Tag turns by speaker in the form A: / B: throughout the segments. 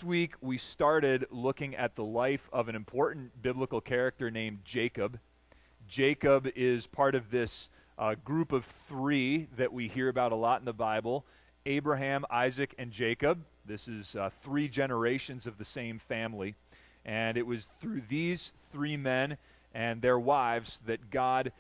A: Week we started looking at the life of an important biblical character named Jacob. Jacob is part of this group of three that we hear about a lot in the Bible: Abraham, Isaac, and Jacob. This is three generations of the same family. And it was through these three men and their wives that God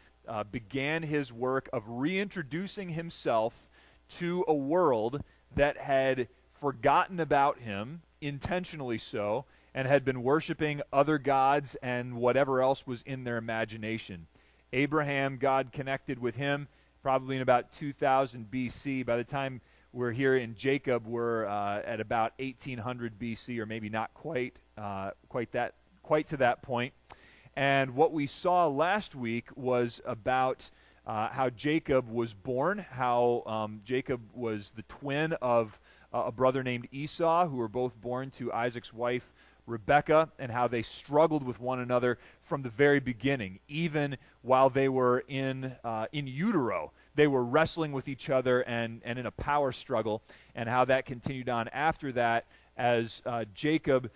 A: began his work of reintroducing himself to a world that had forgotten about him, intentionally so, and had been worshiping other gods and whatever else was in their imagination. Abraham, God connected with him probably in about 2000 BC. By the time we're here in Jacob, we're at about 1800 BC, or maybe not quite to that point. And what we saw last week was about how Jacob was born, how Jacob was the twin of a brother named Esau, who were both born to Isaac's wife Rebekah, and how they struggled with one another from the very beginning. Even while they were in utero, they were wrestling with each other and in a power struggle, and how that continued on after that as Jacob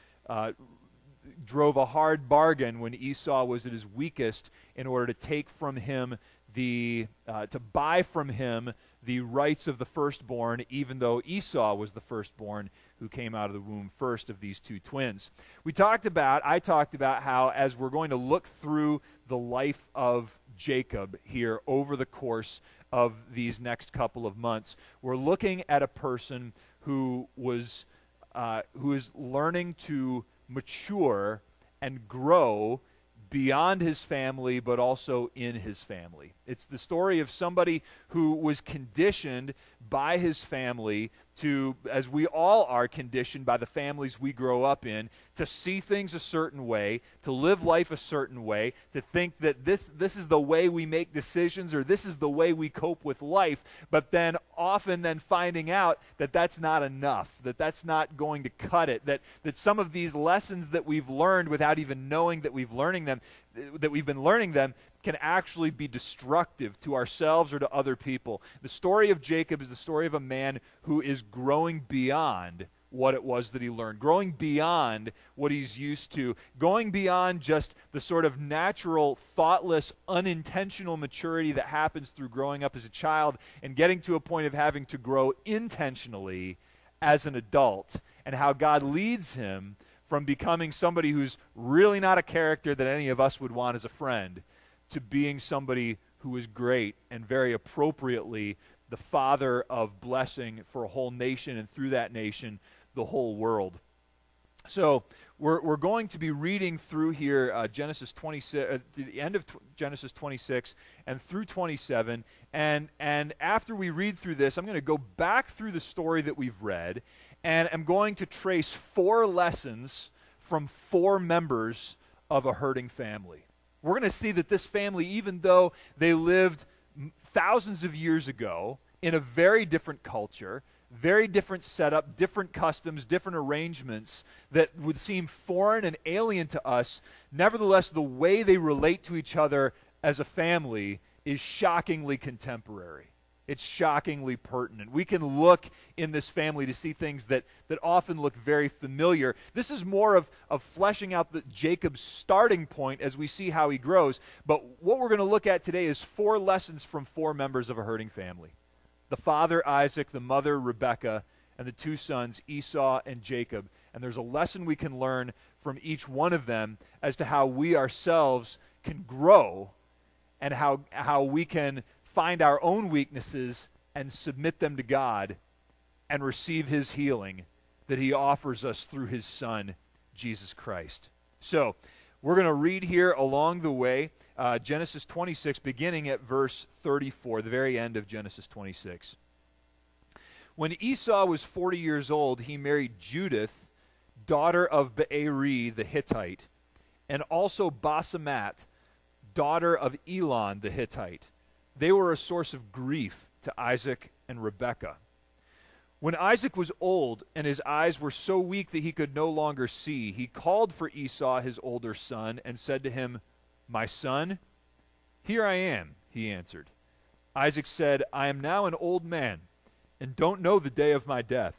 A: drove a hard bargain when Esau was at his weakest in order to take from him to buy from him the rights of the firstborn, even though Esau was the firstborn who came out of the womb first of these two twins. I talked about how, as we're going to look through the life of Jacob here over the course of these next couple of months, we're looking at a person who is learning to mature and grow beyond his family, but also in his family. It's the story of somebody who was conditioned by his family to, as we all are conditioned by the families we grow up in, to see things a certain way, to live life a certain way, to think that this is the way we make decisions, or this is the way we cope with life, but then often finding out that that's not enough, that that's not going to cut it, that some of these lessons that we've learned without even knowing that we've been learning them can actually be destructive to ourselves or to other people. The story of Jacob is the story of a man who is growing beyond what it was that he learned, growing beyond what he's used to, going beyond just the sort of natural, thoughtless, unintentional maturity that happens through growing up as a child, and getting to a point of having to grow intentionally as an adult, and how God leads him from becoming somebody who's really not a character that any of us would want as a friend, to being somebody who is great and very appropriately the father of blessing for a whole nation, and through that nation, the whole world. So we're going to be reading through here Genesis 26, the end of Genesis 26 and through 27. And after we read through this, I'm going to go back through the story that we've read, and I'm going to trace 4 lessons from 4 members of a hurting family. We're going to see that this family, even though they lived thousands of years ago in a very different culture, very different setup, different customs, different arrangements that would seem foreign and alien to us, nevertheless, the way they relate to each other as a family is shockingly contemporary. It's shockingly pertinent. We can look in this family to see things that often look very familiar. This is more of fleshing out Jacob's starting point as we see how he grows. But what we're going to look at today is 4 lessons from 4 members of a hurting family: the father, Isaac; the mother, Rebekah; and the 2 sons, Esau and Jacob. And there's a lesson we can learn from each one of them as to how we ourselves can grow, and how we can find our own weaknesses and submit them to God and receive his healing that he offers us through his Son, Jesus Christ. So we're going to read here along the way Genesis 26, beginning at verse 34, the very end of Genesis 26. When Esau was 40 years old, he married Judith, daughter of Beeri the Hittite, and also Basemat, daughter of Elon the Hittite. They were a source of grief to Isaac and Rebekah. When Isaac was old and his eyes were so weak that he could no longer see, he called for Esau, his older son, and said to him, "My son?" "Here I am," he answered. Isaac said, "I am now an old man and don't know the day of my death.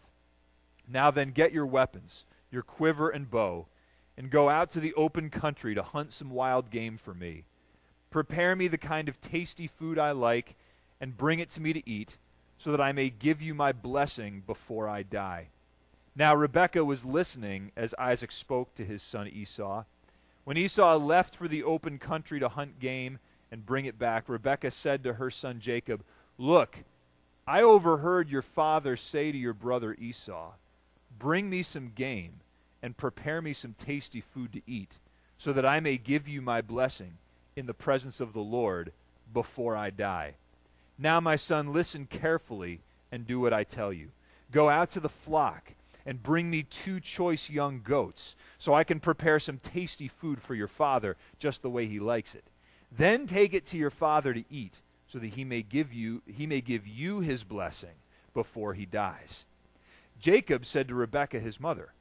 A: Now then, get your weapons. your quiver and bow, and go out to the open country to hunt some wild game for me. Prepare me the kind of tasty food I like, and bring it to me to eat, so that I may give you my blessing before I die." Now Rebekah was listening as Isaac spoke to his son Esau. When Esau left for the open country to hunt game and bring it back, Rebekah said to her son Jacob, "Look, I overheard your father say to your brother Esau, 'Bring me some game and prepare me some tasty food to eat, so that I may give you my blessing in the presence of the Lord before I die.' Now, my son, listen carefully and do what I tell you. Go out to the flock and bring me 2 choice young goats, so I can prepare some tasty food for your father, just the way he likes it. Then take it to your father to eat, so that he may give you his blessing before he dies." Jacob said to Rebekah his mother,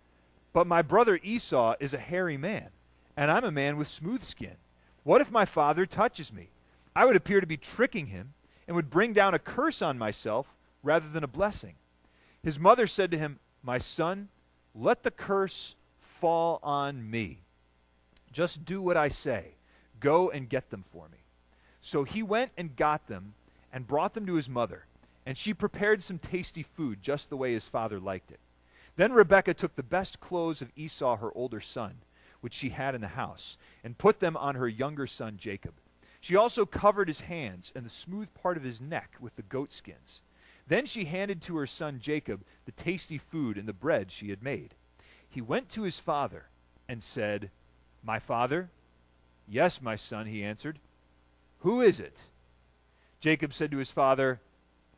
A: "But my brother Esau is a hairy man, and I'm a man with smooth skin. What if my father touches me? I would appear to be tricking him, and would bring down a curse on myself rather than a blessing." His mother said to him, "My son, let the curse fall on me. Just do what I say. Go and get them for me." So he went and got them and brought them to his mother, and she prepared some tasty food just the way his father liked it. Then Rebekah took the best clothes of Esau, her older son, which she had in the house, and put them on her younger son Jacob. She also covered his hands and the smooth part of his neck with the goat skins. Then she handed to her son Jacob the tasty food and the bread she had made. He went to his father and said, "My father?" "Yes, my son," he answered. "Who is it?" Jacob said to his father,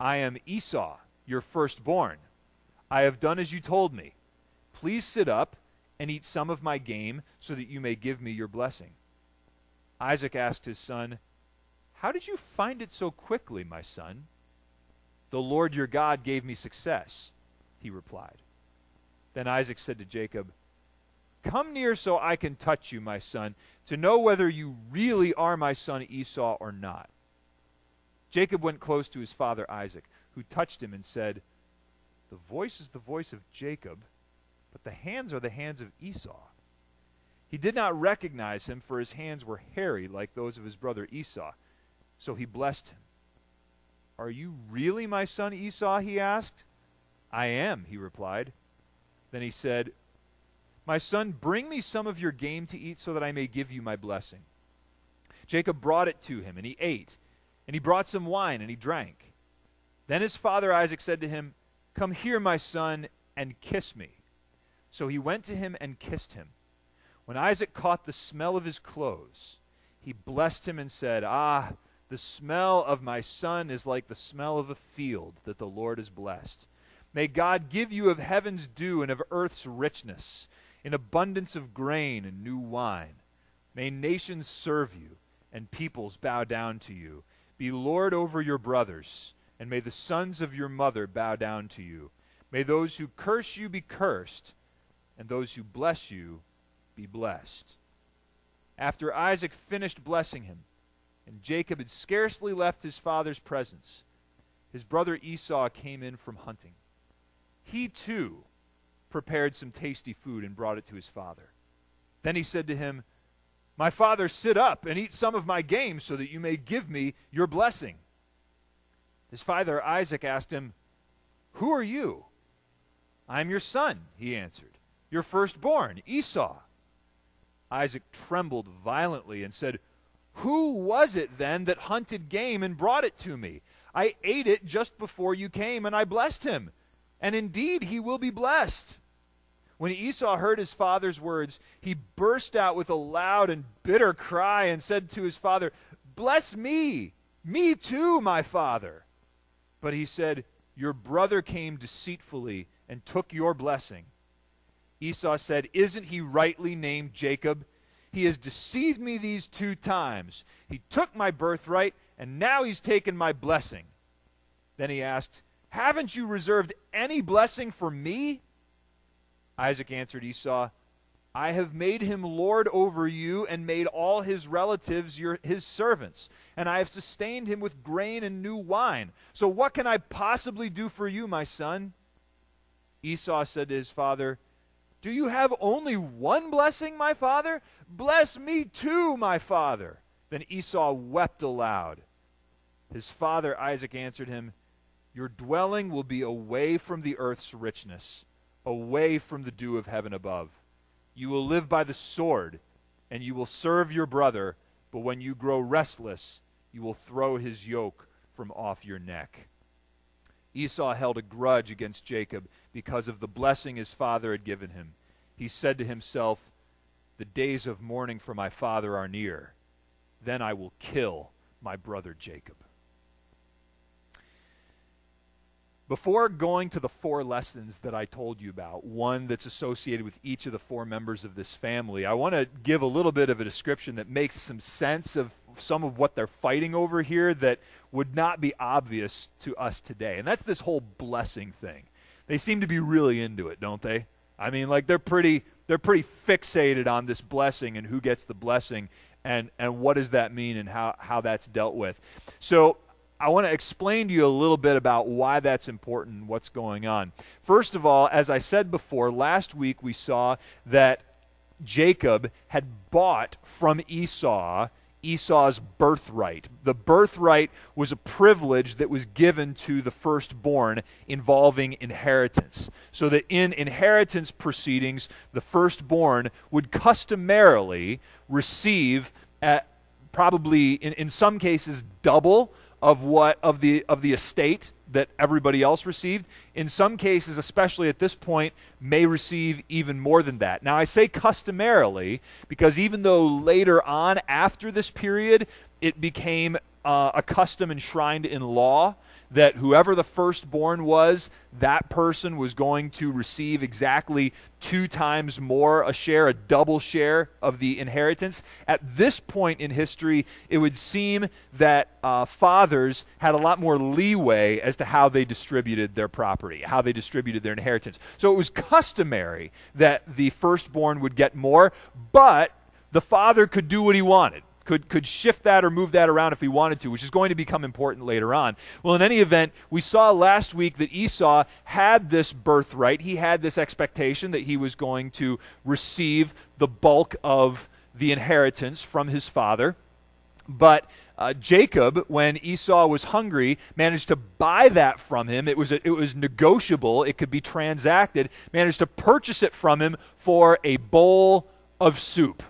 A: "I am Esau, your firstborn. I have done as you told me. Please sit up and eat some of my game, so that you may give me your blessing." Isaac asked his son, "How did you find it so quickly, my son?" "The Lord your God gave me success," he replied. Then Isaac said to Jacob, "Come near so I can touch you, my son, to know whether you really are my son Esau or not." Jacob went close to his father Isaac, who touched him and said, "The voice is the voice of Jacob, but the hands are the hands of Esau." He did not recognize him, for his hands were hairy like those of his brother Esau. So he blessed him. "Are you really my son Esau?" he asked. "I am," he replied. Then he said, "My son, bring me some of your game to eat, so that I may give you my blessing." Jacob brought it to him, and he ate. And he brought some wine, and he drank. Then his father Isaac said to him, "Come here, my son, and kiss me." So he went to him and kissed him. When Isaac caught the smell of his clothes, he blessed him and said, "Ah, the smell of my son is like the smell of a field that the Lord has blessed. May God give you of heaven's dew and of earth's richness, in abundance of grain and new wine. May nations serve you, and peoples bow down to you. Be Lord over your brothers, and may the sons of your mother bow down to you. May those who curse you be cursed, and those who bless you be blessed." After Isaac finished blessing him, and Jacob had scarcely left his father's presence, his brother Esau came in from hunting. He too prepared some tasty food and brought it to his father. Then he said to him, "My father, sit up and eat some of my game, so that you may give me your blessing." His father Isaac asked him, "Who are you?" "I am your son," he answered, "your firstborn, Esau." Isaac trembled violently and said, "Who was it then that hunted game and brought it to me? I ate it just before you came, and I blessed him. And indeed he will be blessed." When Esau heard his father's words, he burst out with a loud and bitter cry and said to his father, "Bless me, me too, my father." But he said, "Your brother came deceitfully and took your blessing." Esau said, "Isn't he rightly named Jacob? He has deceived me these 2 times. He took my birthright, and now he's taken my blessing." Then he asked, "Haven't you reserved any blessing for me?" Isaac answered Esau, "I have made him lord over you and made all his relatives his servants, and I have sustained him with grain and new wine. So what can I possibly do for you, my son?" Esau said to his father, Do you have only one blessing, my father? Bless me too, my father. Then Esau wept aloud. His father Isaac answered him, your dwelling will be away from the earth's richness, away from the dew of heaven above. You will live by the sword, and you will serve your brother, but when you grow restless, you will throw his yoke from off your neck. Esau held a grudge against Jacob because of the blessing his father had given him. He said to himself, the days of mourning for my father are near. Then I will kill my brother Jacob. Before going to the 4 lessons that I told you about, one that's associated with each of the 4 members of this family, I want to give a little bit of a description that makes some sense of some of what they're fighting over here that would not be obvious to us today. And that's this whole blessing thing. They seem to be really into it, don't they? I mean, like they're pretty fixated on this blessing and who gets the blessing and what does that mean and how that's dealt with. So I want to explain to you a little bit about why that's important and what's going on. First of all, as I said before, last week we saw that Jacob had bought from Esau's birthright. The birthright was a privilege that was given to the firstborn involving inheritance. So that in inheritance proceedings, the firstborn would customarily receive probably in some cases double of the estate that everybody else received. In some cases, especially at this point, may receive even more than that. Now, I say customarily because even though later on after this period, it became a custom enshrined in law that whoever the firstborn was, that person was going to receive exactly 2 times more a share, a double share of the inheritance. At this point in history, it would seem that fathers had a lot more leeway as to how they distributed their property, how they distributed their inheritance. So it was customary that the firstborn would get more, but the father could do what he wanted. Could shift that or move that around if he wanted to, which is going to become important later on. Well, in any event, we saw last week that Esau had this birthright. He had this expectation that he was going to receive the bulk of the inheritance from his father. But Jacob, when Esau was hungry, managed to buy that from him. It was negotiable. It could be transacted. Managed to purchase it from him for a bowl of soup.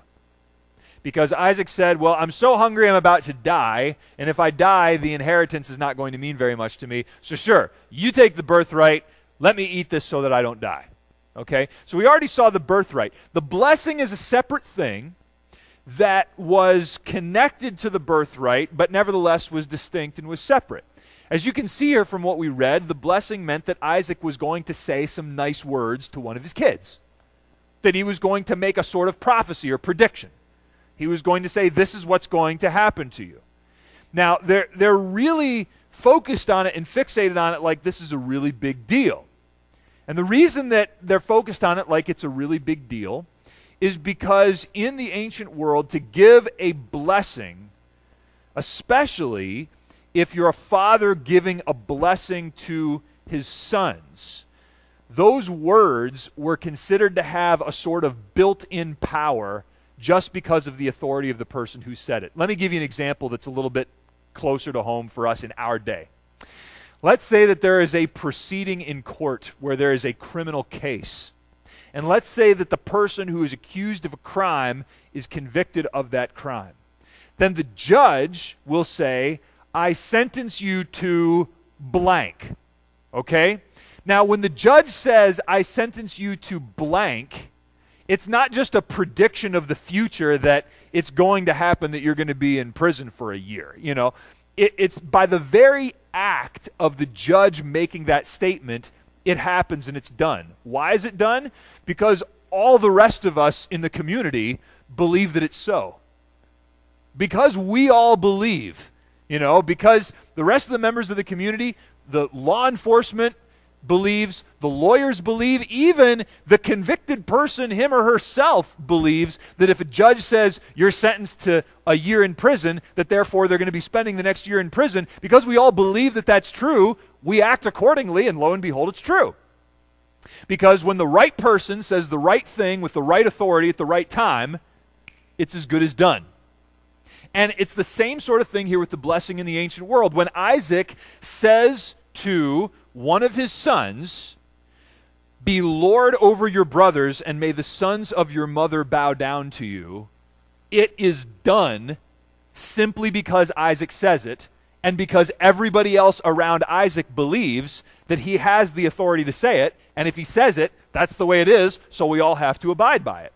A: Because Isaac said, well, I'm so hungry I'm about to die, and if I die, the inheritance is not going to mean very much to me. So sure, you take the birthright, let me eat this so that I don't die. Okay? So we already saw the birthright. The blessing is a separate thing that was connected to the birthright, but nevertheless was distinct and was separate. As you can see here from what we read, the blessing meant that Isaac was going to say some nice words to one of his kids. That he was going to make a sort of prophecy or prediction. He was going to say, this is what's going to happen to you. Now, they're really focused on it and fixated on it like this is a really big deal. And the reason that they're focused on it like it's a really big deal is because in the ancient world, to give a blessing, especially if you're a father giving a blessing to his sons, those words were considered to have a sort of built-in power just because of the authority of the person who said it. Let me give you an example that's a little bit closer to home for us in our day. Let's say that there is a proceeding in court where there is a criminal case. And let's say that the person who is accused of a crime is convicted of that crime. Then the judge will say, I sentence you to blank. Okay? Now, when the judge says, I sentence you to blank, it's not just a prediction of the future that it's going to happen that you're going to be in prison for a year. You know, it's by the very act of the judge making that statement, it happens and it's done. Why is it done? Because all the rest of us in the community believe that it's so. Because we all believe, you know, because the rest of the members of the community, the law enforcement believes, the lawyers believe, even the convicted person, him or herself, believes that if a judge says you're sentenced to a year in prison, that therefore they're going to be spending the next year in prison. Because we all believe that that's true, we act accordingly, and lo and behold, it's true. Because when the right person says the right thing with the right authority at the right time, it's as good as done. And it's the same sort of thing here with the blessing in the ancient world. When Isaac says to one of his sons, "Be Lord over your brothers, and may the sons of your mother bow down to you," it is done simply because Isaac says it, and because everybody else around Isaac believes that he has the authority to say it, and if he says it, that's the way it is, so we all have to abide by it.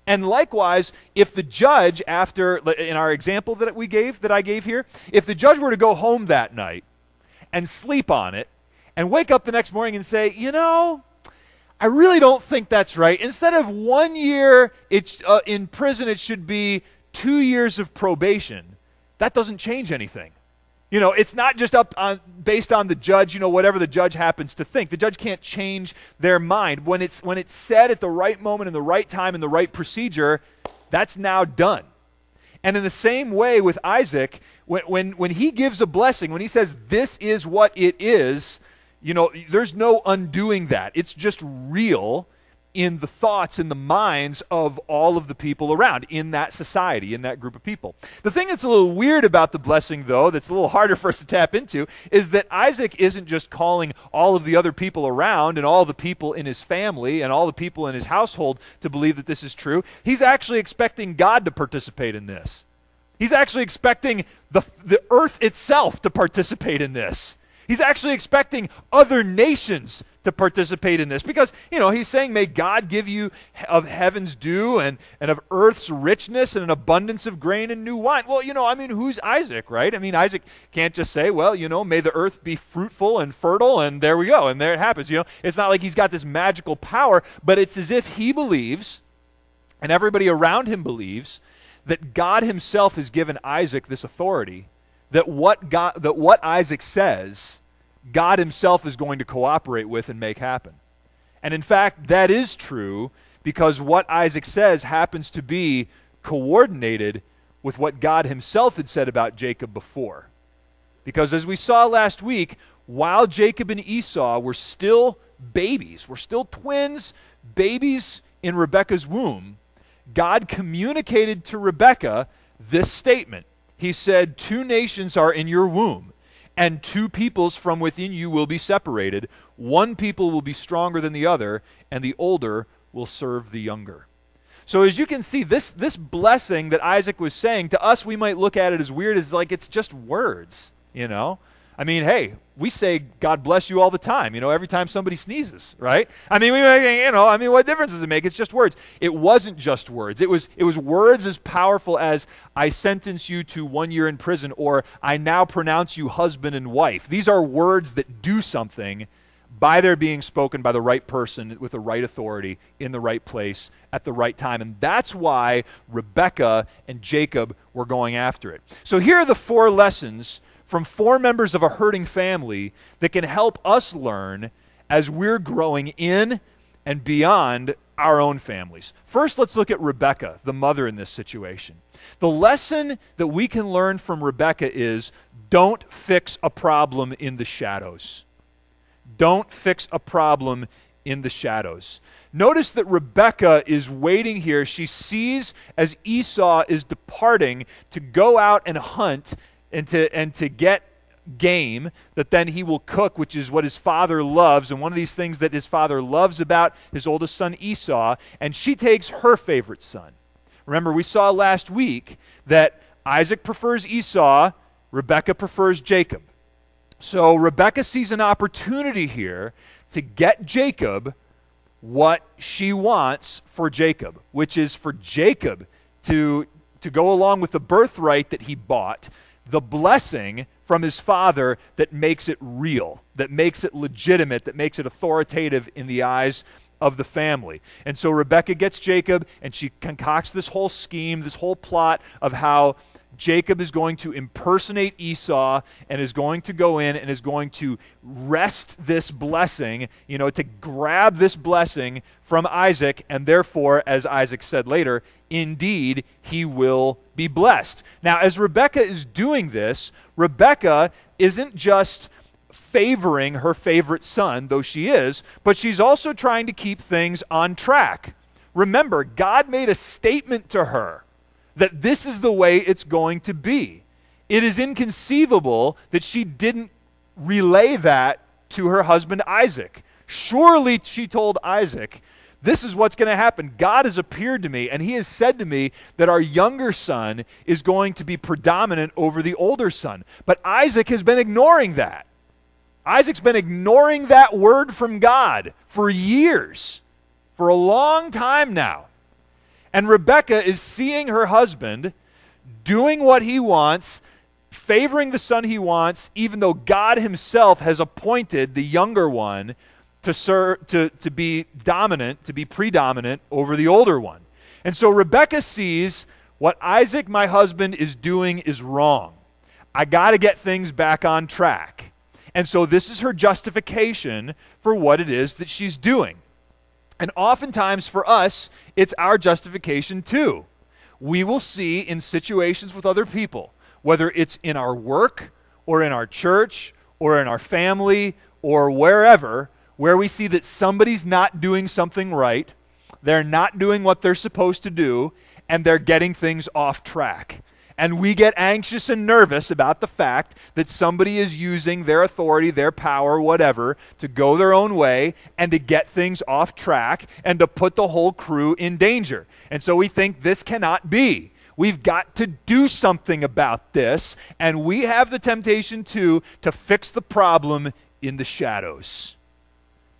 A: And likewise, if the judge, after, in our example that I gave here, if the judge were to go home that night and sleep on it and wake up the next morning and say, I really don't think that's right. Instead of 1 year in prison, it should be 2 years of probation. That doesn't change anything. It's not just based on the judge, whatever the judge happens to think. The judge can't change their mind. When it's said at the right moment, in the right time, in the right procedure, that's now done. And in the same way with Isaac, when he gives a blessing, when he says, "This is what it is," there's no undoing that. It's just real in the thoughts, in the minds of all of the people around, in that society, in that group of people. The thing that's a little weird about the blessing, though, that's a little harder for us to tap into, is that Isaac isn't just calling all of the other people around and all the people in his family and all the people in his household to believe that this is true. He's actually expecting God to participate in this. He's actually expecting the earth itself to participate in this. He's actually expecting other nations to participate in this because, he's saying, "May God give you of heaven's dew and of earth's richness and an abundance of grain and new wine." Well, who's Isaac, right? Isaac can't just say, "Well, may the earth be fruitful and fertile," and there we go, and there it happens. It's not like he's got this magical power, but it's as if he believes, and everybody around him believes, that God himself has given Isaac this authority, that what Isaac says, God himself is going to cooperate with and make happen. And in fact, that is true because what Isaac says happens to be coordinated with what God himself had said about Jacob before. Because as we saw last week, while Jacob and Esau were still babies, were still twins, babies in Rebekah's womb, God communicated to Rebekah this statement. He said, "Two nations are in your womb, and two peoples from within you will be separated. One people will be stronger than the other, and the older will serve the younger." So as you can see, this blessing that Isaac was saying, to us we might look at it as weird as like it's just words, hey, we say God bless you all the time, every time somebody sneezes, right? We might think, what difference does it make? It's just words. It wasn't just words. It was words as powerful as "I sentence you to 1 year in prison," or "I now pronounce you husband and wife." These are words that do something by their being spoken by the right person with the right authority in the right place at the right time. And that's why Rebekah and Jacob were going after it. So here are the 4 lessons from 4 members of a hurting family that can help us learn as we're growing in and beyond our own families. First, let's look at Rebekah, the mother in this situation. The lesson that we can learn from Rebekah is, don't fix a problem in the shadows. Don't fix a problem in the shadows. Notice that Rebekah is waiting here. She sees as Esau is departing to go out and hunt and to get game that then he will cook, which is what his father loves, and one of these things that his father loves about his oldest son Esau, and she takes her favorite son. Remember, we saw last week that Isaac prefers Esau, Rebekah prefers Jacob. So Rebekah sees an opportunity here to get Jacob what she wants for Jacob, which is for Jacob to go along with the birthright that he bought, the blessing from his father that makes it real, that makes it legitimate, that makes it authoritative in the eyes of the family. And so Rebekah gets Jacob, and she concocts this whole scheme, this whole plot of how Jacob is going to impersonate Esau and is going to go in and is going to wrest this blessing, to grab this blessing from Isaac, and therefore, as Isaac said later, indeed, he will be blessed. Now, as Rebekah is doing this, Rebekah isn't just favoring her favorite son, though she is, but she's also trying to keep things on track. Remember, God made a statement to her that this is the way it's going to be. It is inconceivable that she didn't relay that to her husband Isaac. Surely she told Isaac, this is what's going to happen. God has appeared to me, and he has said to me that our younger son is going to be predominant over the older son. But Isaac has been ignoring that. Isaac's been ignoring that word from God for years, for a long time now. And Rebekah is seeing her husband doing what he wants, favoring the son he wants, even though God himself has appointed the younger one to be dominant, to be predominant over the older one. And so Rebekah sees what Isaac, my husband, is doing is wrong. I got to get things back on track. And so this is her justification for what it is that she's doing. And oftentimes for us, it's our justification too. We will see in situations with other people, whether it's in our work or in our church or in our family or wherever, where we see that somebody's not doing something right, they're not doing what they're supposed to do, and they're getting things off track. And we get anxious and nervous about the fact that somebody is using their authority, their power, whatever, to go their own way and to get things off track and to put the whole crew in danger. And so we think this cannot be. We've got to do something about this, and we have the temptation to fix the problem in the shadows.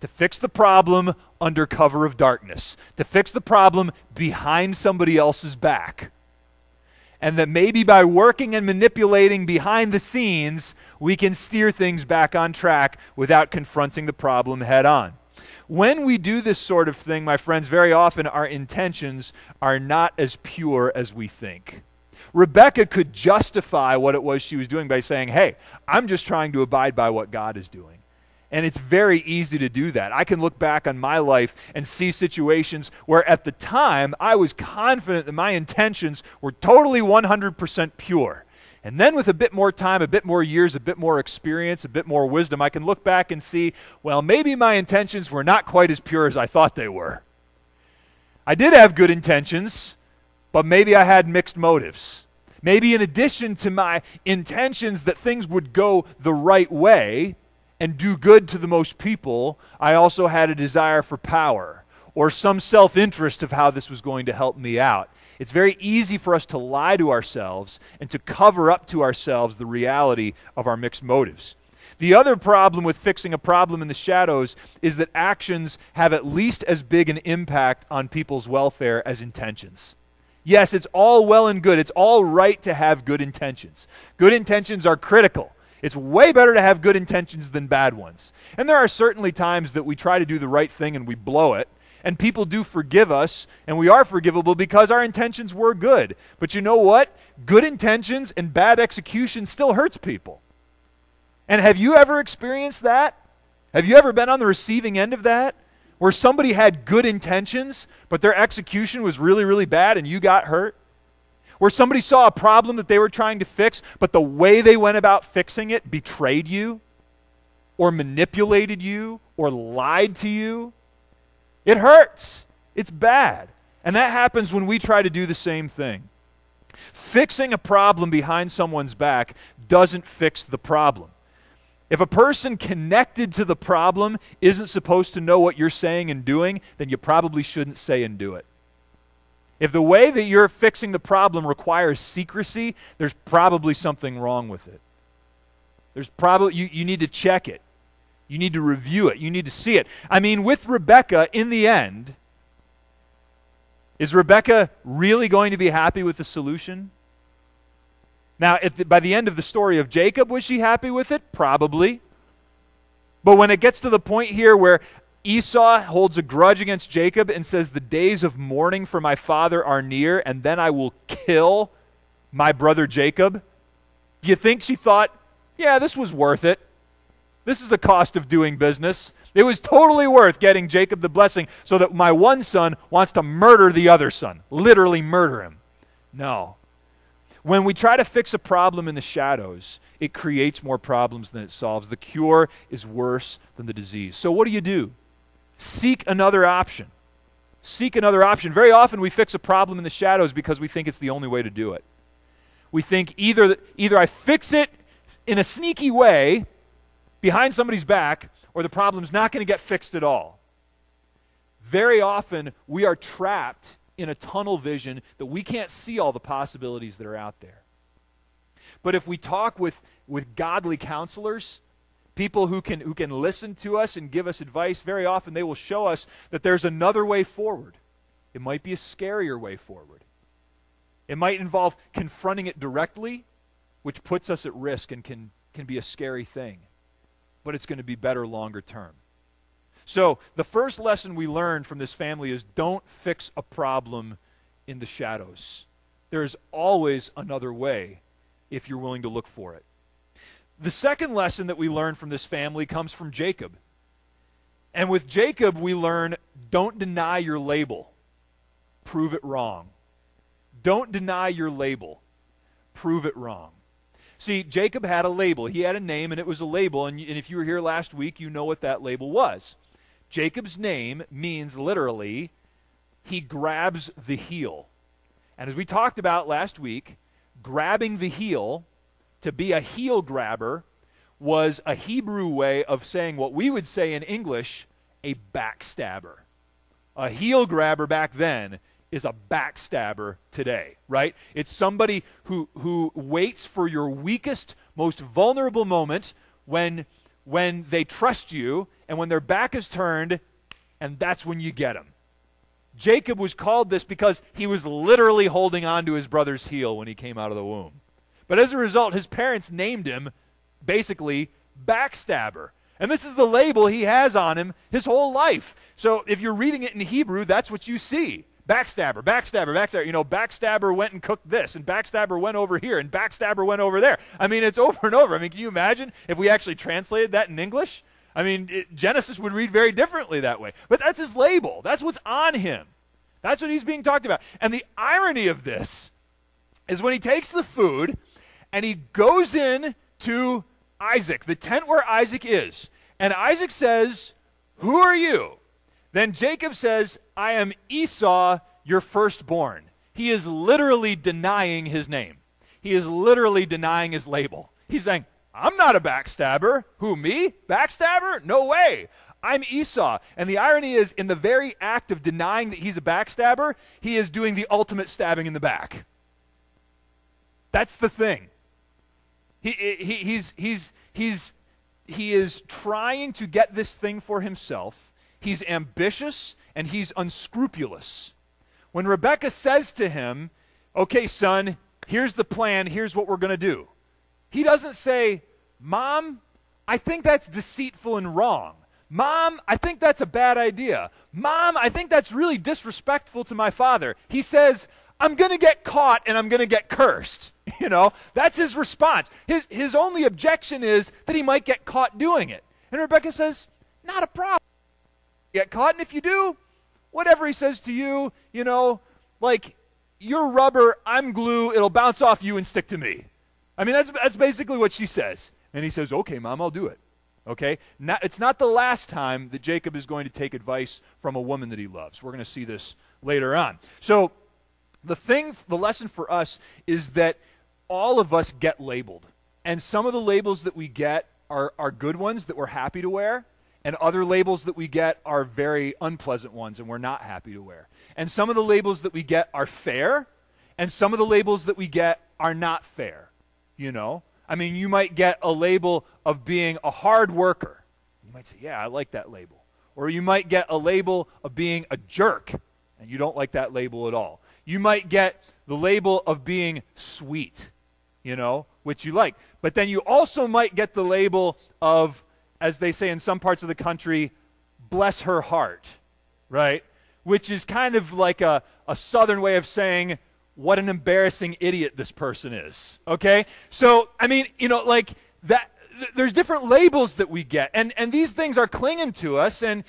A: To fix the problem under cover of darkness, to fix the problem behind somebody else's back. And that maybe by working and manipulating behind the scenes, we can steer things back on track without confronting the problem head on. When we do this sort of thing, my friends, very often our intentions are not as pure as we think. Rebekah could justify what it was she was doing by saying, hey, I'm just trying to abide by what God is doing. And it's very easy to do that. I can look back on my life and see situations where at the time I was confident that my intentions were totally 100% pure. And then with a bit more time, a bit more years, a bit more experience, a bit more wisdom, I can look back and see, well, maybe my intentions were not quite as pure as I thought they were. I did have good intentions, but maybe I had mixed motives. Maybe in addition to my intentions that things would go the right way and do good to the most people, I also had a desire for power or some self-interest of how this was going to help me out. It's very easy for us to lie to ourselves and to cover up to ourselves the reality of our mixed motives. The other problem with fixing a problem in the shadows is that actions have at least as big an impact on people's welfare as intentions. Yes, it's all well and good. It's all right to have good intentions. Good intentions are critical. It's way better to have good intentions than bad ones. And there are certainly times that we try to do the right thing and we blow it. And people do forgive us, and we are forgivable because our intentions were good. But you know what? Good intentions and bad execution still hurts people. And have you ever experienced that? Have you ever been on the receiving end of that? Where somebody had good intentions, but their execution was really, really bad and you got hurt? Where somebody saw a problem that they were trying to fix, but the way they went about fixing it betrayed you, or manipulated you, or lied to you? It hurts. It's bad. And that happens when we try to do the same thing. Fixing a problem behind someone's back doesn't fix the problem. If a person connected to the problem isn't supposed to know what you're saying and doing, then you probably shouldn't say and do it. If the way that you're fixing the problem requires secrecy, there's probably something wrong with it. There's probably you need to check it. You need to review it. You need to see it. I mean, with Rebekah, in the end, is Rebekah really going to be happy with the solution? Now, by the end of the story of Jacob, was she happy with it? Probably. But when it gets to the point here where Esau holds a grudge against Jacob and says, the days of mourning for my father are near, and then I will kill my brother Jacob. Do you think she thought, yeah, this was worth it? This is the cost of doing business. It was totally worth getting Jacob the blessing so that my one son wants to murder the other son, literally murder him. No. When we try to fix a problem in the shadows, it creates more problems than it solves. The cure is worse than the disease. So what do? Seek another option. Seek another option. Very often we fix a problem in the shadows because we think it's the only way to do it. We think either I fix it in a sneaky way behind somebody's back, or the problem's not going to get fixed at all. Very often we are trapped in a tunnel vision that we can't see all the possibilities that are out there. But if we talk with godly counselors, people who can listen to us and give us advice, very often they will show us that there's another way forward. It might be a scarier way forward. It might involve confronting it directly, which puts us at risk and can be a scary thing. But it's going to be better longer term. So the first lesson we learned from this family is don't fix a problem in the shadows. There is always another way if you're willing to look for it. The second lesson that we learn from this family comes from Jacob. And with Jacob, we learn, don't deny your label. Prove it wrong. Don't deny your label. Prove it wrong. See, Jacob had a label. He had a name, and it was a label. And if you were here last week, you know what that label was. Jacob's name means literally, he grabs the heel. And as we talked about last week, grabbing the heel, to be a heel grabber, was a Hebrew way of saying what we would say in English, a backstabber. A heel grabber back then is a backstabber today, right? It's somebody who waits for your weakest, most vulnerable moment when they trust you and when their back is turned, and that's when you get them. Jacob was called this because he was literally holding on to his brother's heel when he came out of the womb. But as a result, his parents named him basically backstabber. And this is the label he has on him his whole life. So if you're reading it in Hebrew, that's what you see. Backstabber, backstabber, backstabber. You know, backstabber went and cooked this, and backstabber went over here, and backstabber went over there. I mean, it's over and over. I mean, can you imagine if we actually translated that in English? I mean, Genesis would read very differently that way. But that's his label. That's what's on him. That's what he's being talked about. And the irony of this is when he takes the food and he goes in to Isaac, the tent where Isaac is, and Isaac says, "Who are you?" Then Jacob says, "I am Esau, your firstborn." He is literally denying his name. He is literally denying his label. He's saying, "I'm not a backstabber." Who, me? Backstabber? No way. I'm Esau. And the irony is, in the very act of denying that he's a backstabber, he is doing the ultimate stabbing in the back. That's the thing. He is trying to get this thing for himself. He's ambitious and he's unscrupulous. When Rebekah says to him, "Okay, son, here's the plan, here's what we're going to do," he doesn't say, "Mom, I think that's deceitful and wrong. Mom, I think that's a bad idea. Mom, I think that's really disrespectful to my father." He says, "I'm going to get caught and I'm going to get cursed." You know, that's his response. His only objection is that he might get caught doing it. And Rebekah says, "Not a problem. Get caught, and if you do, whatever he says to you, you know, like, you're rubber, I'm glue, it'll bounce off you and stick to me." I mean, that's basically what she says. And he says, "Okay, Mom, I'll do it." Okay? It's not the last time that Jacob is going to take advice from a woman that he loves. We're going to see this later on. So the lesson for us is that all of us get labeled. And some of the labels that we get are good ones that we're happy to wear. And other labels that we get are very unpleasant ones and we're not happy to wear. And some of the labels that we get are fair, and some of the labels that we get are not fair, you know? I mean, you might get a label of being a hard worker. You might say, "Yeah, I like that label." Or you might get a label of being a jerk, and you don't like that label at all. You might get the label of being sweet, you know, which you like. But then you also might get the label of, as they say in some parts of the country, "bless her heart," right? Which is kind of like a southern way of saying, "what an embarrassing idiot this person is," okay? So, I mean, you know, like that, there's different labels that we get, and these things are clinging to us, and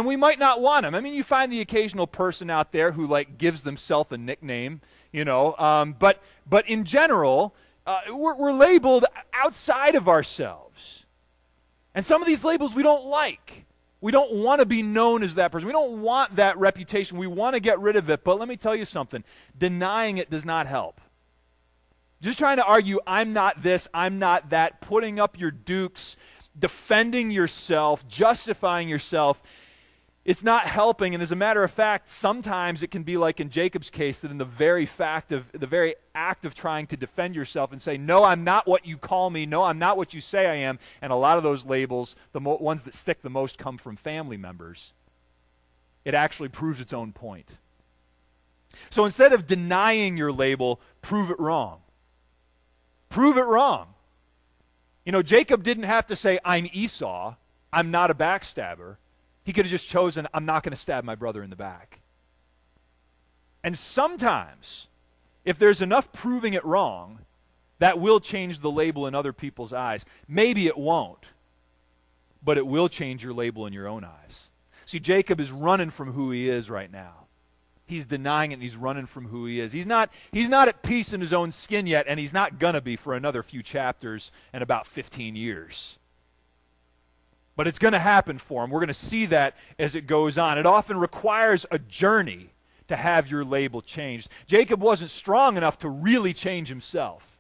A: we might not want them. I mean, you find the occasional person out there who like gives themselves a nickname, but in general, we're labeled outside of ourselves. And some of these labels we don't like. We don't want to be known as that person. We don't want that reputation. We want to get rid of it. But let me tell you something. Denying it does not help. Just trying to argue, I'm not this, I'm not that, putting up your dukes, defending yourself, justifying yourself, it's not helping. And as a matter of fact, sometimes it can be like in Jacob's case, that in the very act of trying to defend yourself and say, no, I'm not what you call me, no, I'm not what you say I am, and a lot of those labels, the ones that stick the most, come from family members. It actually proves its own point. So instead of denying your label, prove it wrong. Prove it wrong. Jacob didn't have to say, I'm Esau, I'm not a backstabber. He could have just chosen, I'm not going to stab my brother in the back. And sometimes, if there's enough proving it wrong, that will change the label in other people's eyes. Maybe it won't, but it will change your label in your own eyes. See, Jacob is running from who he is right now. He's denying it, and he's running from who he is. He's not at peace in his own skin yet, and he's not going to be for another few chapters and about 15 years. But it's going to happen for him. We're going to see that as it goes on. It often requires a journey to have your label changed. Jacob wasn't strong enough to really change himself,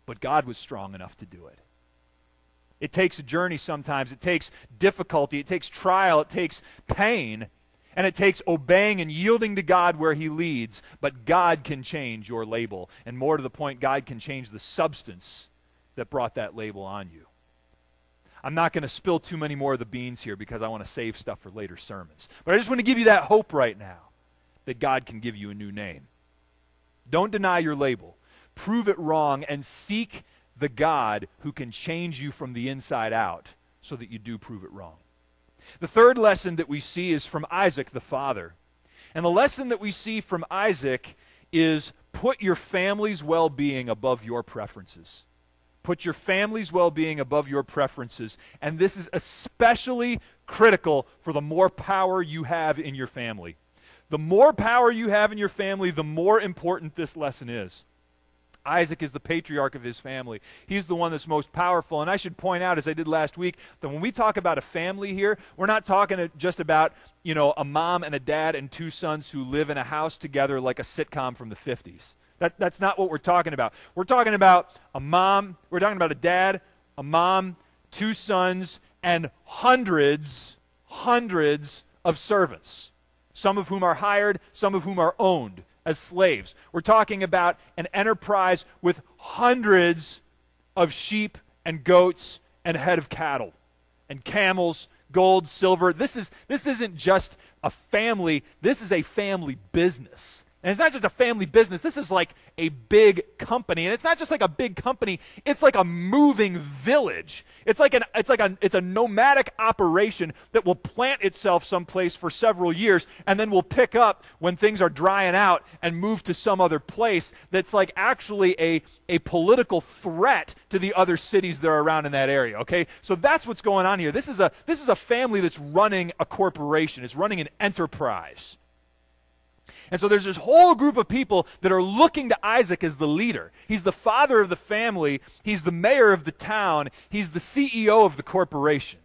A: but God was strong enough to do it. It takes a journey sometimes. It takes difficulty. It takes trial. It takes pain. And it takes obeying and yielding to God where he leads. But God can change your label. And more to the point, God can change the substance that brought that label on you. I'm not going to spill too many more of the beans here because I want to save stuff for later sermons. But I just want to give you that hope right now that God can give you a new name. Don't deny your label. Prove it wrong and seek the God who can change you from the inside out so that you do prove it wrong. The third lesson that we see is from Isaac the father. And the lesson that we see from Isaac is put your family's well-being above your preferences. Put your family's well-being above your preferences. And this is especially critical for the more power you have in your family. The more power you have in your family, the more important this lesson is. Isaac is the patriarch of his family. He's the one that's most powerful. And I should point out, as I did last week, that when we talk about a family here, we're not talking just about, a mom and a dad and two sons who live in a house together like a sitcom from the 50s. That's not what we're talking about. We're talking about a mom, we're talking about a dad, a mom, two sons, and hundreds of servants, some of whom are hired, some of whom are owned as slaves. We're talking about an enterprise with hundreds of sheep and goats and head of cattle and camels, gold, silver. This isn't just a family, this is a family business. And it's not just a family business, this is like a big company. And it's not just like a big company, it's like a moving village. It's a nomadic operation that will plant itself someplace for several years and then will pick up when things are drying out and move to some other place that's like actually a political threat to the other cities that are around in that area, okay? So that's what's going on here. This is a family that's running a corporation. It's running an enterprise. And so there's this whole group of people that are looking to Isaac as the leader. He's the father of the family. He's the mayor of the town. He's the CEO of the corporation.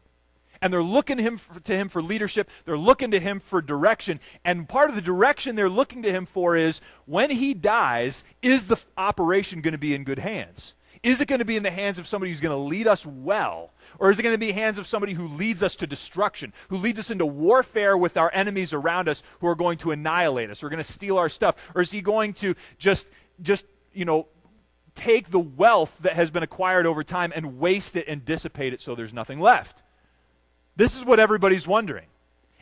A: And they're looking to him for leadership. They're looking to him for direction. And part of the direction they're looking to him for is, when he dies, is the operation going to be in good hands? Is it going to be in the hands of somebody who's going to lead us well? Or is it going to be in the hands of somebody who leads us to destruction, who leads us into warfare with our enemies around us who are going to annihilate us, who are going to steal our stuff? Or is he going to just take the wealth that has been acquired over time and waste it and dissipate it so there's nothing left? This is what everybody's wondering.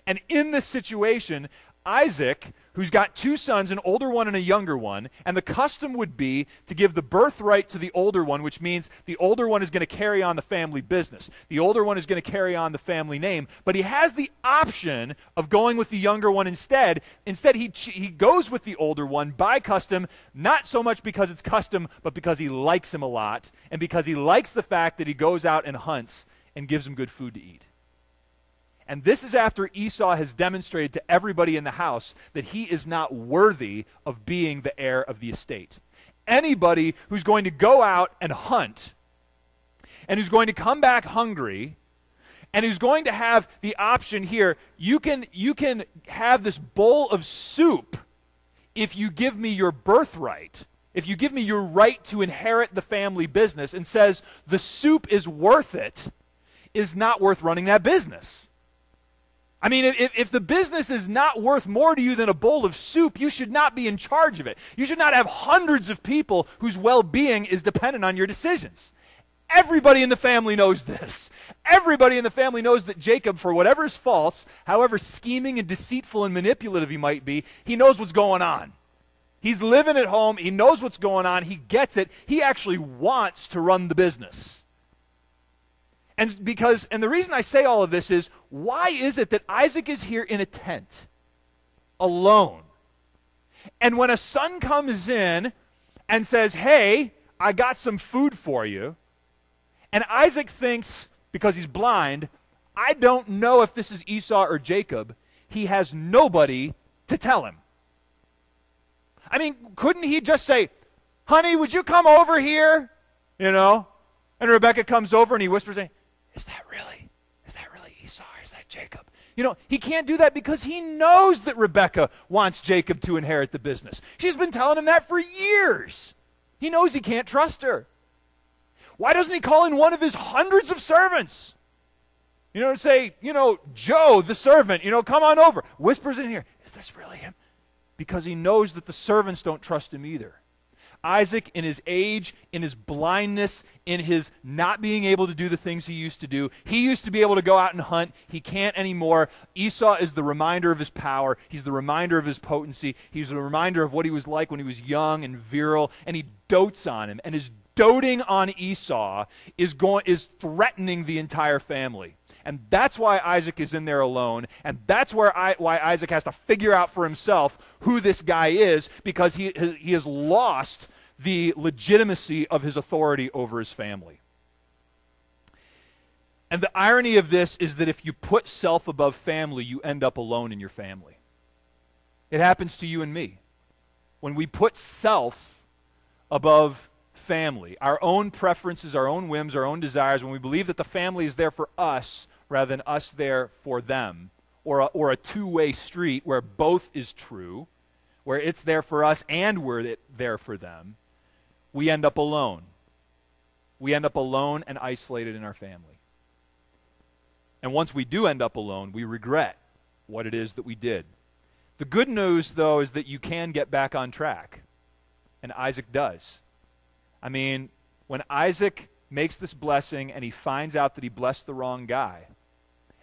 A: And in this situation, Isaac, who's got two sons, an older one and a younger one, and the custom would be to give the birthright to the older one, which means the older one is going to carry on the family business. The older one is going to carry on the family name, but he has the option of going with the younger one instead. Instead, he goes with the older one by custom, not so much because it's custom, but because he likes him a lot, and because he likes the fact that he goes out and hunts and gives him good food to eat. And this is after Esau has demonstrated to everybody in the house that he is not worthy of being the heir of the estate. Anybody who's going to go out and hunt, and who's going to come back hungry, and who's going to have the option here, you can have this bowl of soup if you give me your birthright, if you give me your right to inherit the family business, and says the soup is worth it, is not worth running that business. I mean, if the business is not worth more to you than a bowl of soup, you should not be in charge of it. You should not have hundreds of people whose well-being is dependent on your decisions. Everybody in the family knows this. Everybody in the family knows that Jacob, for whatever his faults, however scheming and deceitful and manipulative he might be, he knows what's going on. He's living at home. He knows what's going on. He gets it. He actually wants to run the business. And the reason I say all of this is, why is it that Isaac is here in a tent, alone? And when a son comes in and says, hey, I got some food for you, and Isaac thinks, because he's blind, I don't know if this is Esau or Jacob, he has nobody to tell him. I mean, couldn't he just say, honey, would you come over here? You know? And Rebecca comes over and he whispers, is that really Esau or is that Jacob? You know, he can't do that because he knows that Rebecca wants Jacob to inherit the business. She's been telling him that for years. He knows he can't trust her. Why doesn't he call in one of his hundreds of servants? You know, to say, Joe, the servant, come on over. Whispers in here, is this really him? Because he knows that the servants don't trust him either. Isaac, in his age, in his blindness, in his not being able to do the things he used to do, he used to be able to go out and hunt. He can't anymore. Esau is the reminder of his power. He's the reminder of his potency. He's the reminder of what he was like when he was young and virile, and he dotes on him. And his doting on Esau is threatening the entire family. And that's why Isaac is in there alone, and that's why Isaac has to figure out for himself who this guy is, because he has lost the legitimacy of his authority over his family. And the irony of this is that if you put self above family, you end up alone in your family. It happens to you and me. When we put self above family, our own preferences, our own whims, our own desires, when we believe that the family is there for us rather than us there for them, or a two-way street where both is true, where it's there for us and we're there for them, we end up alone. We end up alone and isolated in our family. And once we do end up alone, we regret what it is that we did. The good news, though, is that you can get back on track. And Isaac does. I mean, when Isaac makes this blessing and he finds out that he blessed the wrong guy,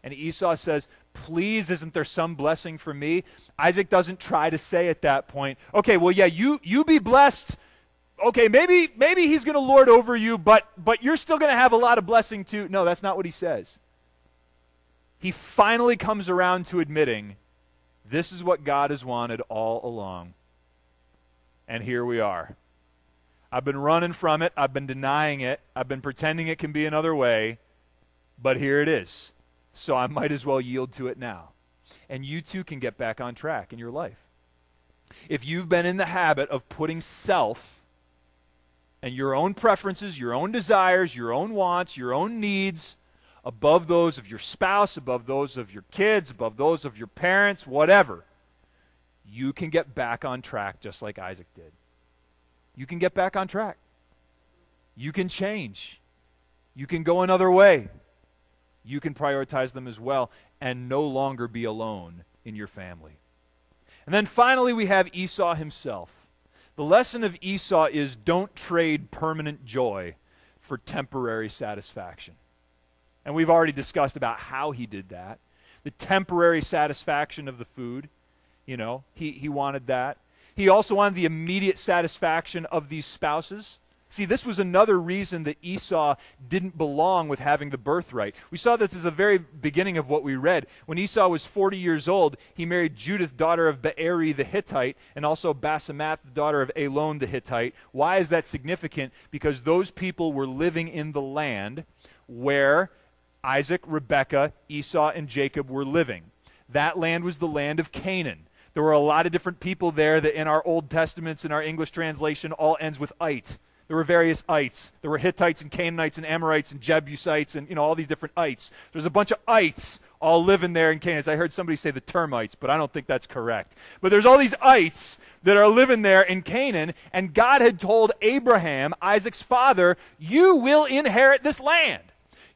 A: and Esau says, please, isn't there some blessing for me? Isaac doesn't try to say at that point, okay, well, yeah, you be blessed. Okay, maybe he's going to lord over you, but you're still going to have a lot of blessing too. No, that's not what he says. He finally comes around to admitting, this is what God has wanted all along. And here we are. I've been running from it. I've been denying it. I've been pretending it can be another way. But here it is. So I might as well yield to it now. And you too can get back on track in your life. If you've been in the habit of putting self and your own preferences, your own desires, your own wants, your own needs above those of your spouse, above those of your kids, above those of your parents, whatever, you can get back on track just like Isaac did. You can get back on track. You can change. You can go another way. You can prioritize them as well and no longer be alone in your family. And then finally we have Esau himself. The lesson of Esau is don't trade permanent joy for temporary satisfaction. And we've already discussed about how he did that. The temporary satisfaction of the food. He wanted that. He also wanted the immediate satisfaction of these spouses. See, this was another reason that Esau didn't belong with having the birthright. We saw this as the very beginning of what we read. When Esau was 40 years old, he married Judith, daughter of Beeri the Hittite, and also Basemath, the daughter of Elon the Hittite. Why is that significant? Because those people were living in the land where Isaac, Rebekah, Esau, and Jacob were living. That land was the land of Canaan. There were a lot of different people there that in our Old Testaments, in our English translation, all ends with "ite." There were various ites. There were Hittites and Canaanites and Amorites and Jebusites and all these different ites. There's a bunch of ites all living there in Canaan. I heard somebody say the termites, but I don't think that's correct. But there's all these ites that are living there in Canaan, and God had told Abraham, Isaac's father, you will inherit this land.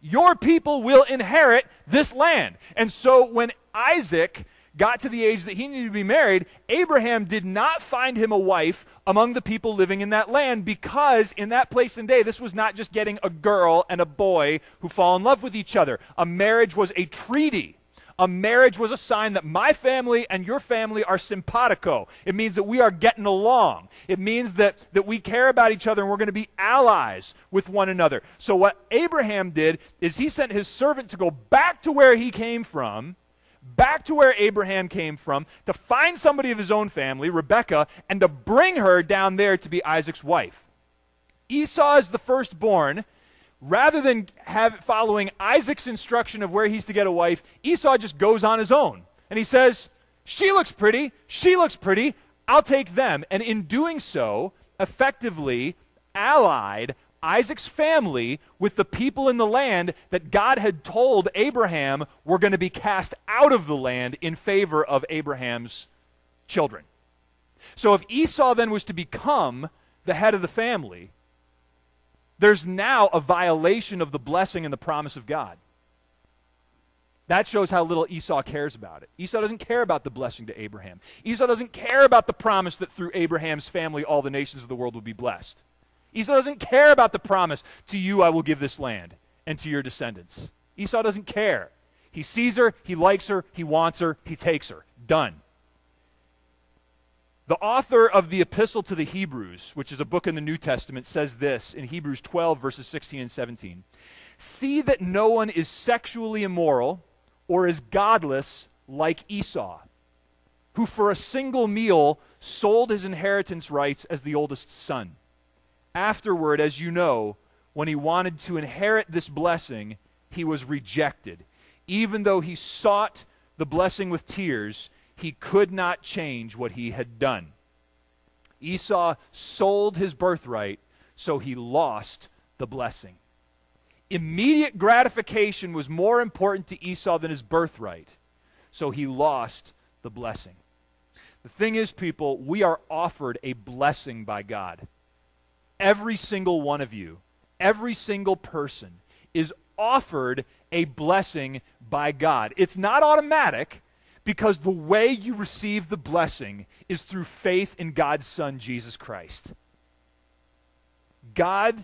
A: Your people will inherit this land. And so when Isaac got to the age that he needed to be married, Abraham did not find him a wife among the people living in that land, because in that place and day, this was not just getting a girl and a boy who fall in love with each other. A marriage was a treaty. A marriage was a sign that my family and your family are simpatico. It means that we are getting along. It means that we care about each other and we're going to be allies with one another. So what Abraham did is he sent his servant to go back to where he came from, back to where Abraham came from, to find somebody of his own family, Rebekah, and to bring her down there to be Isaac's wife. Esau is the firstborn. Rather than following Isaac's instruction of where he's to get a wife, Esau just goes on his own. And he says, she looks pretty, I'll take them. And in doing so, effectively allied Isaac's family with the people in the land that God had told Abraham were going to be cast out of the land in favor of Abraham's children. So if Esau then was to become the head of the family, there's now a violation of the blessing and the promise of God. That shows how little Esau cares about it. Esau doesn't care about the blessing to Abraham. Esau doesn't care about the promise that through Abraham's family all the nations of the world would be blessed. Esau doesn't care about the promise, to you I will give this land, and to your descendants. Esau doesn't care. He sees her, he likes her, he wants her, he takes her. Done. The author of the Epistle to the Hebrews, which is a book in the New Testament, says this in Hebrews 12, verses 16 and 17. See that no one is sexually immoral or is godless like Esau, who for a single meal sold his inheritance rights as the oldest son. Afterward, as you know, when he wanted to inherit this blessing, he was rejected. Even though he sought the blessing with tears, he could not change what he had done. Esau sold his birthright, so he lost the blessing. Immediate gratification was more important to Esau than his birthright, so he lost the blessing. The thing is, people, we are offered a blessing by God. Every single one of you, every single person is offered a blessing by God. It's not automatic, because the way you receive the blessing is through faith in God's Son, Jesus Christ. God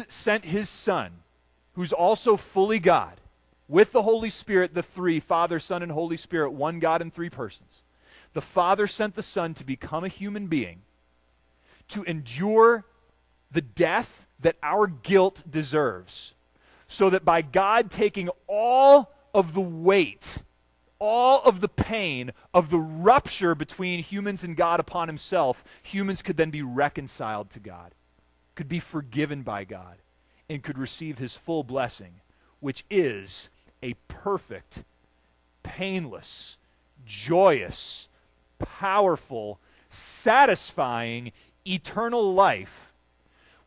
A: sent his Son, who's also fully God, with the Holy Spirit, the three, Father, Son, and Holy Spirit, one God in three persons. The Father sent the Son to become a human being, to endure the death that our guilt deserves, so that by God taking all of the weight, all of the pain of the rupture between humans and God upon himself, humans could then be reconciled to God, could be forgiven by God, and could receive his full blessing, which is a perfect, painless, joyous, powerful, satisfying, eternal life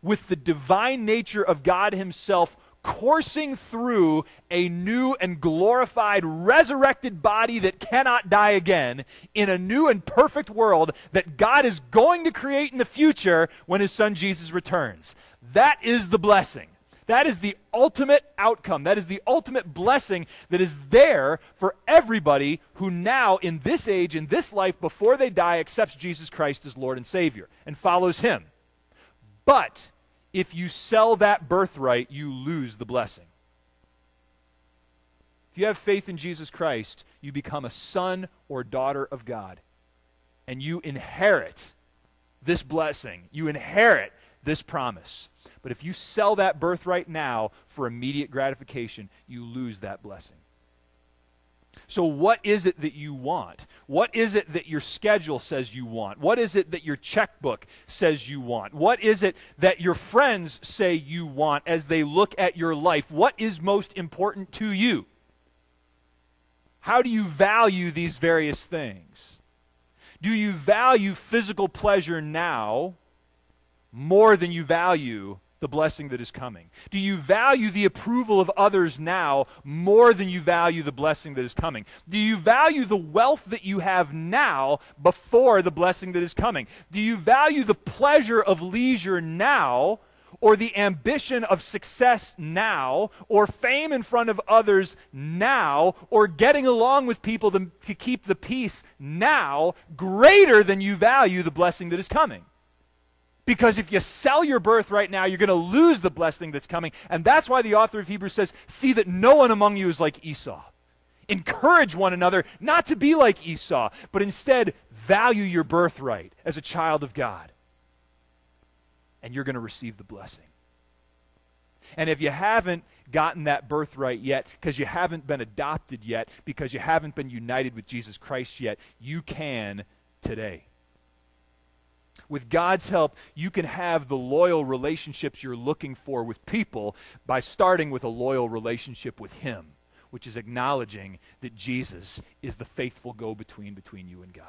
A: with the divine nature of God himself coursing through a new and glorified, resurrected body that cannot die again in a new and perfect world that God is going to create in the future when his Son Jesus returns. That is the blessing. That is the ultimate outcome. That is the ultimate blessing that is there for everybody who now, in this age, in this life, before they die, accepts Jesus Christ as Lord and Savior and follows him. But if you sell that birthright, you lose the blessing. If you have faith in Jesus Christ, you become a son or daughter of God. And you inherit this blessing. You inherit this promise. But if you sell that birthright now for immediate gratification, you lose that blessing. So what is it that you want? What is it that your schedule says you want? What is it that your checkbook says you want? What is it that your friends say you want as they look at your life? What is most important to you? How do you value these various things? Do you value physical pleasure now more than you value the blessing that is coming? Do you value the approval of others now more than you value the blessing that is coming? Do you value the wealth that you have now before the blessing that is coming? Do you value the pleasure of leisure now, or the ambition of success now, or fame in front of others now, or getting along with people to keep the peace now, greater than you value the blessing that is coming? Because if you sell your birthright now, you're going to lose the blessing that's coming. And that's why the author of Hebrews says, see that no one among you is like Esau. Encourage one another not to be like Esau, but instead value your birthright as a child of God. And you're going to receive the blessing. And if you haven't gotten that birthright yet, because you haven't been adopted yet, because you haven't been united with Jesus Christ yet, you can today. With God's help, you can have the loyal relationships you're looking for with people by starting with a loyal relationship with Him, which is acknowledging that Jesus is the faithful go-between between you and God.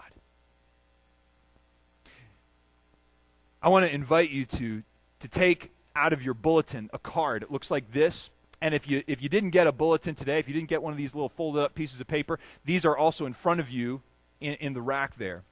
A: I want to invite you to take out of your bulletin a card. It looks like this. And if you didn't get a bulletin today, if you didn't get one of these little folded up pieces of paper, these are also in front of you in the rack there.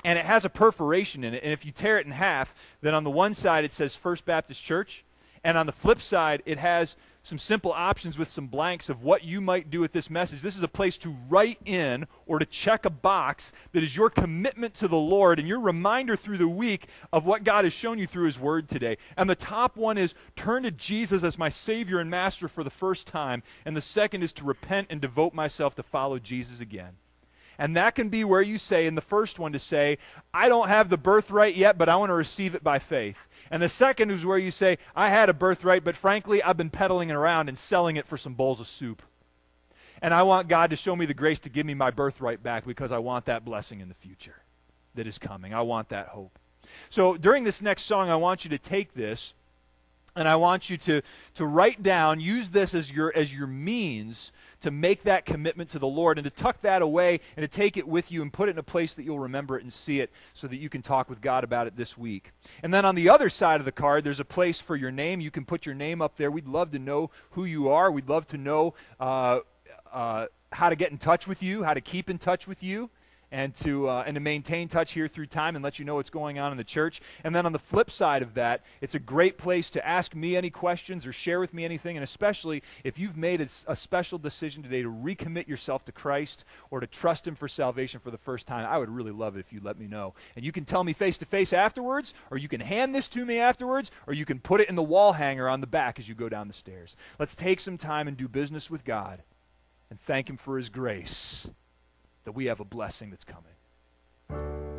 A: And it has a perforation in it. And if you tear it in half, then on the one side it says First Baptist Church. And on the flip side, it has some simple options with some blanks of what you might do with this message. This is a place to write in or to check a box that is your commitment to the Lord and your reminder through the week of what God has shown you through His Word today. And the top one is turn to Jesus as my Savior and Master for the first time. And the second is to repent and devote myself to follow Jesus again. And that can be where you say, in the first one, to say, I don't have the birthright yet, but I want to receive it by faith. And the second is where you say, I had a birthright, but frankly, I've been peddling it around and selling it for some bowls of soup. And I want God to show me the grace to give me my birthright back because I want that blessing in the future that is coming. I want that hope. So during this next song, I want you to take this, and I want you to write down, use this as your means to make that commitment to the Lord and to tuck that away and to take it with you and put it in a place that you'll remember it and see it so that you can talk with God about it this week. And then on the other side of the card, there's a place for your name. You can put your name up there. We'd love to know who you are. We'd love to know how to get in touch with you, how to keep in touch with you. And to maintain touch here through time and let you know what's going on in the church. And then on the flip side of that, it's a great place to ask me any questions or share with me anything, and especially if you've made a special decision today to recommit yourself to Christ or to trust Him for salvation for the first time. I would really love it if you let me know. And you can tell me face-to-face afterwards, or you can hand this to me afterwards, or you can put it in the wall hanger on the back as you go down the stairs. Let's take some time and do business with God and thank Him for His grace, that we have a blessing that's coming.